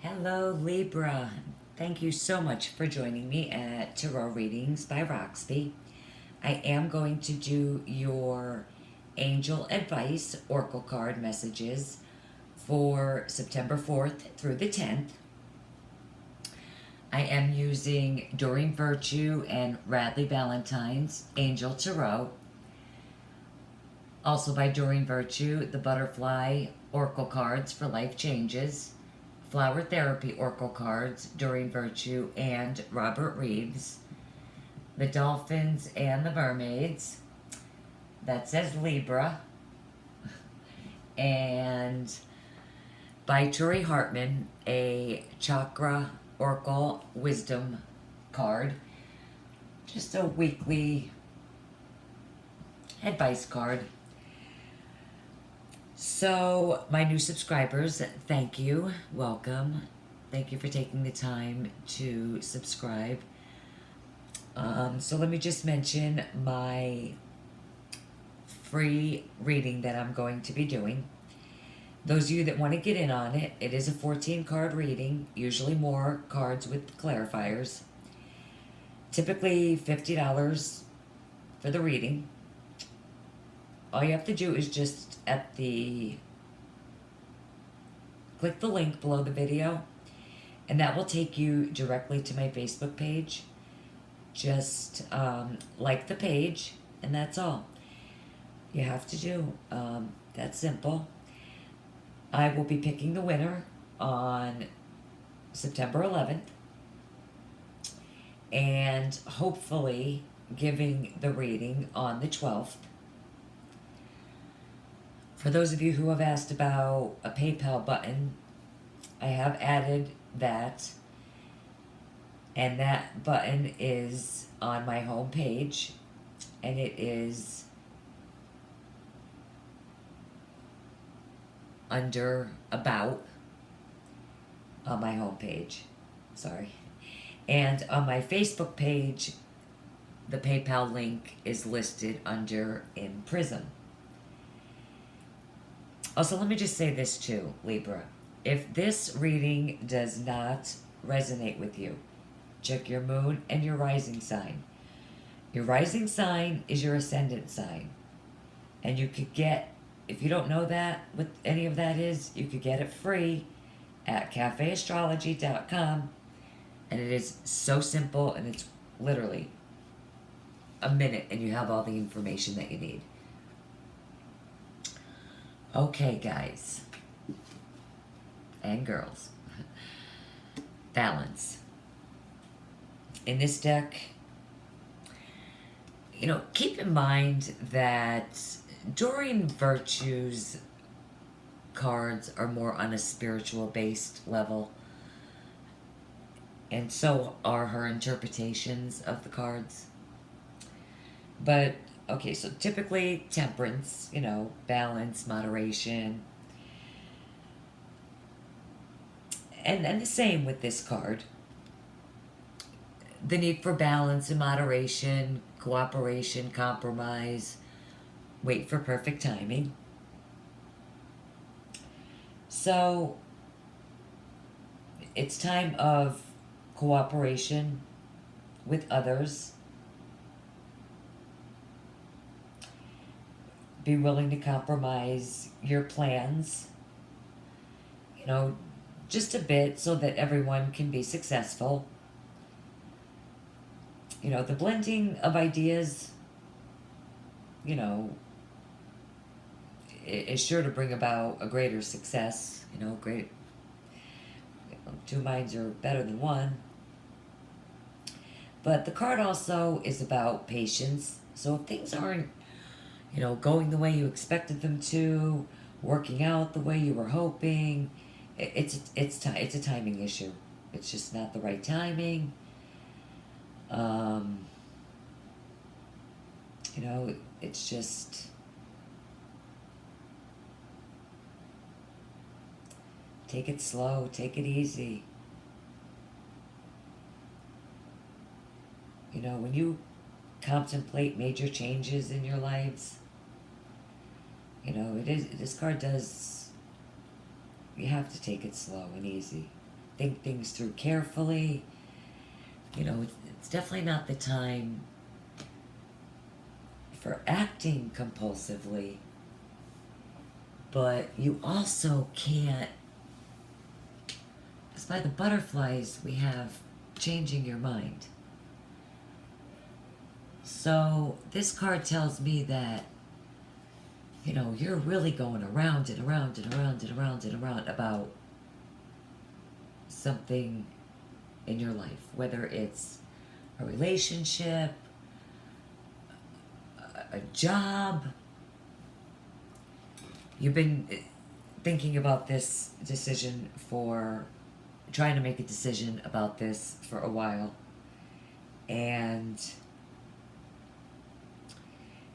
Hello, Libra. Thank you so much for joining me at Tarot Readings by Roxby. I am going to do your angel advice oracle card messages for September 4th through the 10th. I am using Doreen Virtue and Radley Valentine's Angel Tarot. Also by Doreen Virtue, the Butterfly Oracle cards for life changes. Flower Therapy Oracle cards, Doreen Virtue and Robert Reeves. The Dolphins and the Mermaids. That says Libra. And by Tori Hartman, a Chakra Oracle Wisdom card. Just a weekly advice card. So, my new subscribers, thank you. Welcome. Thank you for taking the time to subscribe. So let me just mention my free reading that I'm going to be doing. Those of you that want to get in on it, it is a 14 card reading, usually more cards with clarifiers. Typically $50 for the reading. All you have to do is just click the link below the video, and that will take you directly to my Facebook page. Just like the page, and that's all you have to do. That's simple. I will be picking the winner on September 11th, and hopefully giving the reading on the 12th. For those of you who have asked about a PayPal button, I have added that, and that button is on my home page, and it is under About on my home page. Sorry. And on my Facebook page, the PayPal link is listed under Impressum. Also, let me just say this too, Libra. If this reading does not resonate with you, check your moon and your rising sign. Your rising sign is your ascendant sign. And you could get, if you don't know that, what any of that is, you could get it free at cafeastrology.com. And it is so simple, and it's literally a minute, and you have all the information that you need. Okay, guys and girls, balance. In this deck, keep in mind that Doreen Virtue's cards are more on a spiritual based level, and so are her interpretations of the cards. But okay, so typically temperance, balance, moderation. And the same with this card. The need for balance and moderation, cooperation, compromise, wait for perfect timing. So it's time of cooperation with others. Be willing to compromise your plans, just a bit so that everyone can be successful. The blending of ideas, is sure to bring about a greater success. Two minds are better than one. But the card also is about patience. So if things aren't going the way you expected them to, working out the way you were hoping, it's a timing issue. It's just not the right timing. It's just take it slow, take it easy. When you contemplate major changes in your lives, this card does, you have to take it slow and easy. think things through carefully. You know, it's definitely not the time for acting compulsively, but you also can't, because by the butterflies we have changing your mind. So this card tells me that, you know, you're really going around and around and around and around and around about something in your life, whether it's a relationship, a job. You've been thinking about this decision for, trying to make a decision about this for a while. And,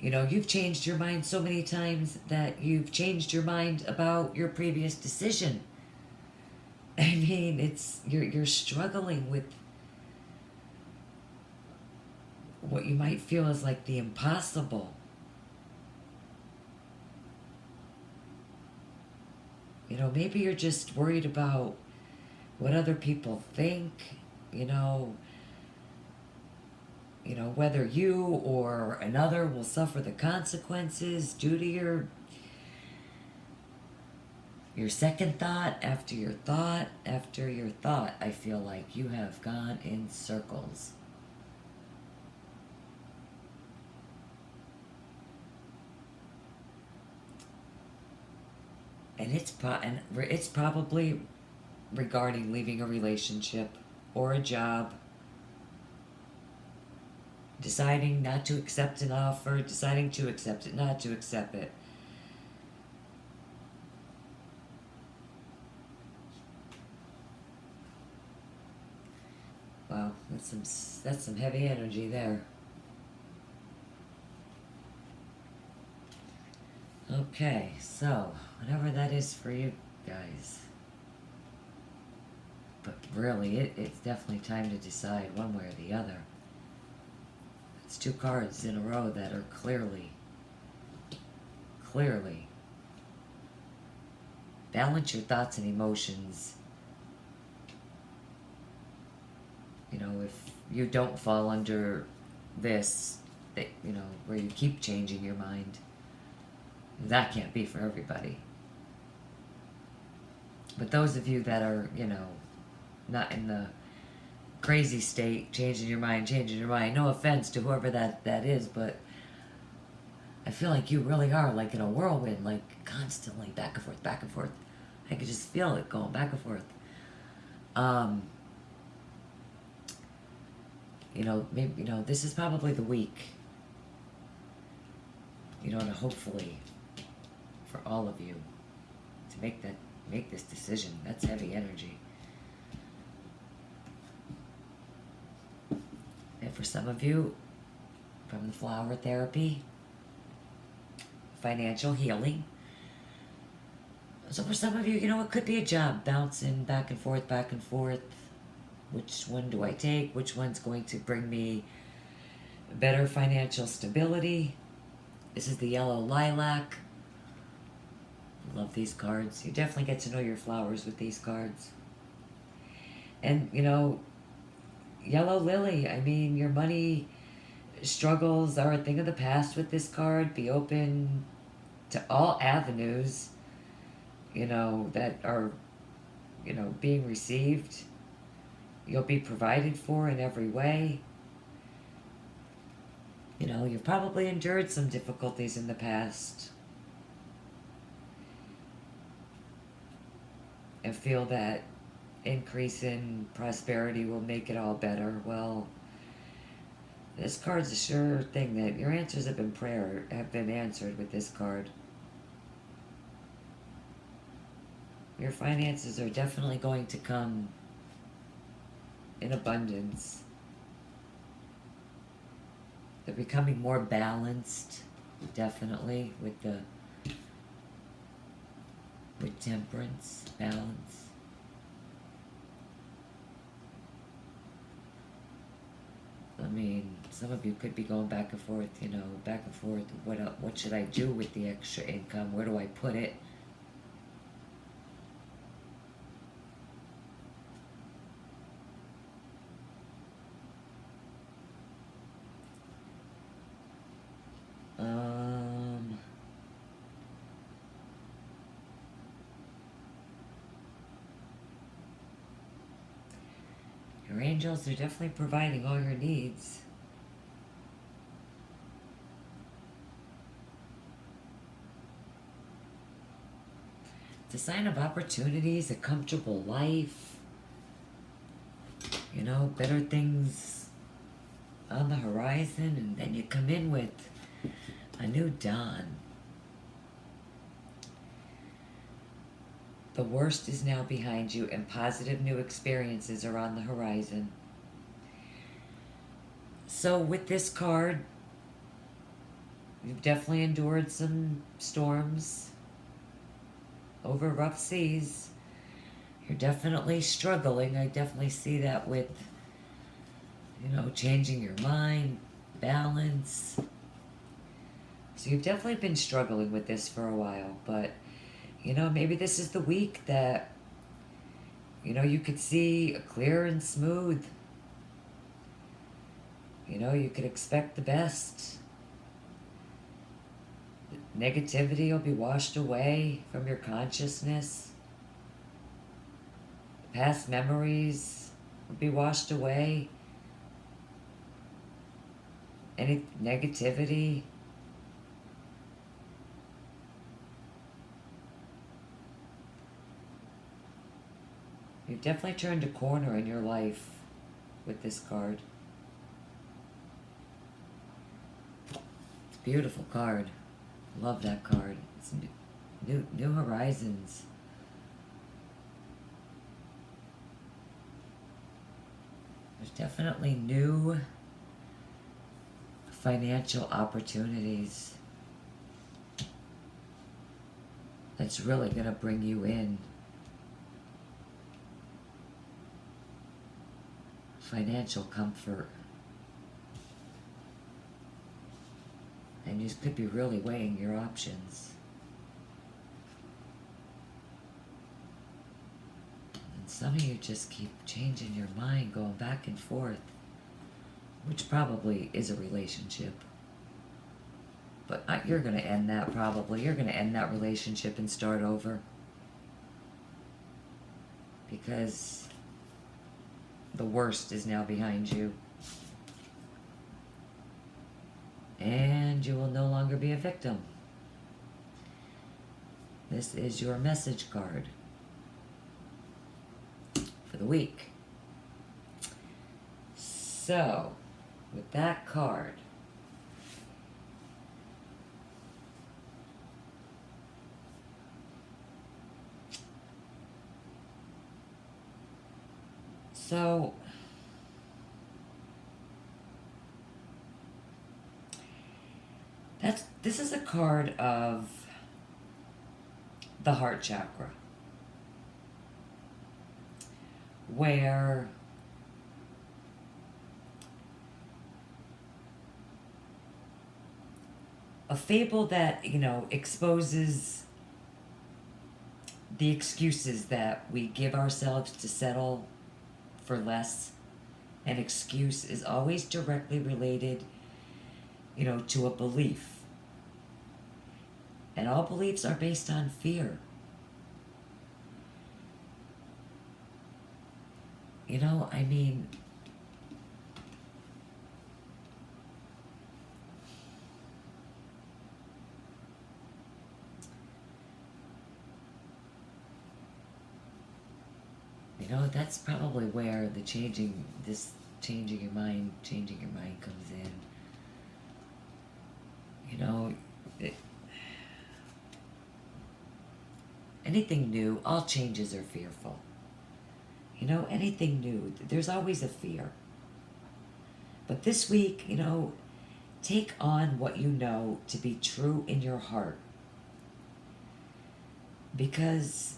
you know, you've changed your mind so many times that you've changed your mind about your previous decision. I mean, it's, you're struggling with what you might feel is like the impossible. You know, maybe you're just worried about what other people think, you know, whether you or another will suffer the consequences due to your second thought after your thought after your thought. I feel like you have gone in circles. And it's probably regarding leaving a relationship or a job, deciding not to accept an offer, deciding to accept it, not to accept it. Wow, that's some heavy energy there. Okay, so whatever that is for you guys. But really, it's definitely time to decide one way or the other. It's two cards in a row that are clearly balance your thoughts and emotions. You know, if you don't fall under this, you know, where you keep changing your mind, that can't be for everybody. But those of you that are, you know, not in the crazy state, changing your mind, no offense to whoever that is, but I feel like you really are like in a whirlwind, like constantly back and forth, back and forth. I could just feel it going back and forth. You know, maybe, you know, this is probably the week, you know, to hopefully for all of you to make this decision. That's heavy energy. And for some of you, from the flower therapy, financial healing. So for some of you, you know, it could be a job bouncing back and forth, back and forth. Which one do I take? Which one's going to bring me better financial stability? This is the yellow lilac. Love these cards. You definitely get to know your flowers with these cards. And, you know, yellow lily. I mean, your money struggles are a thing of the past with this card. Be open to all avenues, you know, that are, you know, being received. You'll be provided for in every way. You know, you've probably endured some difficulties in the past and feel that increase in prosperity will make it all better. Well, this card's a sure thing that your answers have been answered with this card. Your finances are definitely going to come in abundance. They're becoming more balanced, definitely, with temperance, balance. I mean, some of you could be going back and forth, you know, back and forth. What should I do with the extra income? Where do I put it? Your angels are definitely providing all your needs. It's a sign of opportunities, a comfortable life, better things on the horizon, and then you come in with a new dawn. The worst is now behind you, and positive new experiences are on the horizon. So with this card, you've definitely endured some storms over rough seas. You're definitely struggling. I definitely see that with, changing your mind, balance. So you've definitely been struggling with this for a while, but, maybe this is the week that, you could see a clear and smooth. You could expect the best. Negativity will be washed away from your consciousness. Past memories will be washed away. Any negativity. You've definitely turned a corner in your life with this card. It's a beautiful card. Love that card. It's new horizons. There's definitely new financial opportunities that's really going to bring you in. Financial comfort. And you could be really weighing your options. And some of you just keep changing your mind, going back and forth, which probably is a relationship. But you're going to end that probably. You're going to end that relationship and start over. Because the worst is now behind you. And you will no longer be a victim. This is your message card for the week. So, with that card, so this is a card of the heart chakra, where a fable that, exposes the excuses that we give ourselves to settle for less. An excuse is always directly related, to a belief. And all beliefs are based on fear. I mean, that's probably where the changing your mind comes in. Anything new, all changes are fearful. Anything new, there's always a fear. But this week, take on what you know to be true in your heart. Because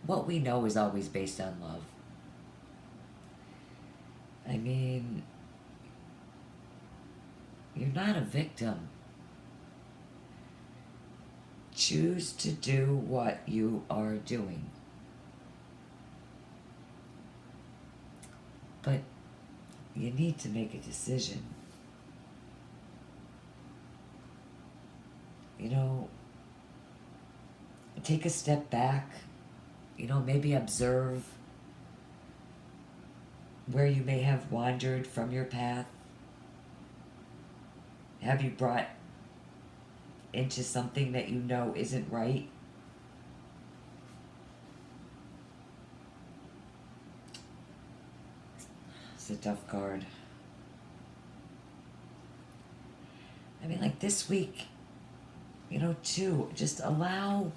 what we know is always based on love. I mean, you're not a victim. Choose to do what you are doing. But you need to make a decision. Take a step back, maybe observe where you may have wandered from your path. Have you brought into something that you know isn't right? It's a tough card. I mean, like this week, too, just allow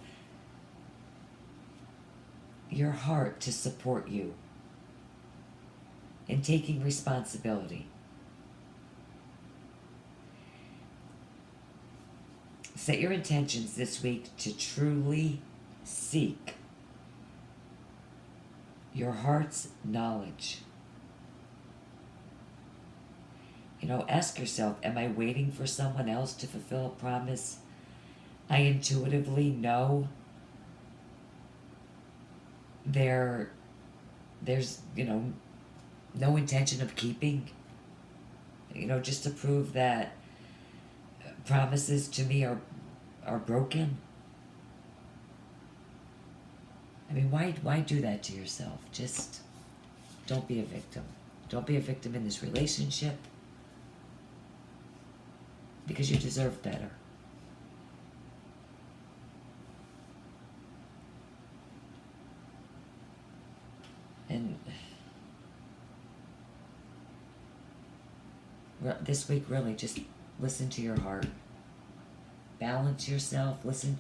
your heart to support you in taking responsibility. Set your intentions this week to truly seek your heart's knowledge. Ask yourself, am I waiting for someone else to fulfill a promise I intuitively know there's, no intention of keeping? Just to prove that promises to me are broken? I mean, why do that to yourself? Just don't be a victim. Don't be a victim in this relationship, because you deserve better. And this week, really, just listen to your heart. Balance yourself. Listen.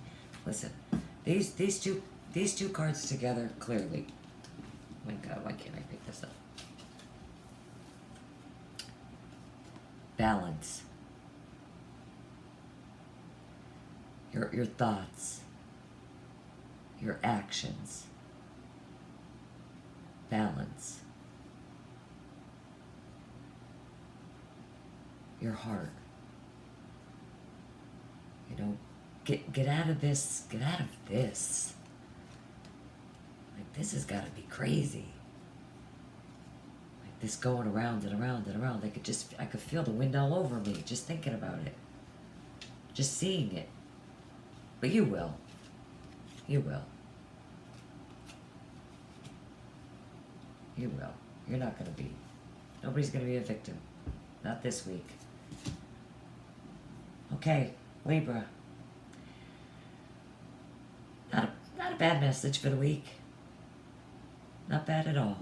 These two cards together clearly. Oh my God, why can't I pick this up? Balance. Your thoughts, your actions. Balance. Your heart. Get out of this. Get out of this. Like, this has got to be crazy. Like, this going around and around and around. I could feel the wind all over me just thinking about it. Just seeing it. But you will. You will. You will. You're not going to be. Nobody's going to be a victim. Not this week. Okay, Libra. Not a bad message for the week. Not bad at all.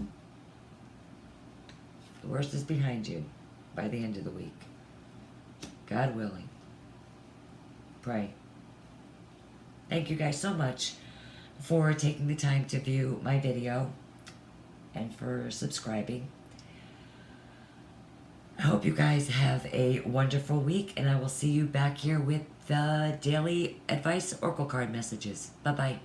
The worst is behind you by the end of the week. God willing. Pray. Thank you guys so much for taking the time to view my video and for subscribing. I hope you guys have a wonderful week, and I will see you back here with the daily advice oracle card messages. Bye-bye.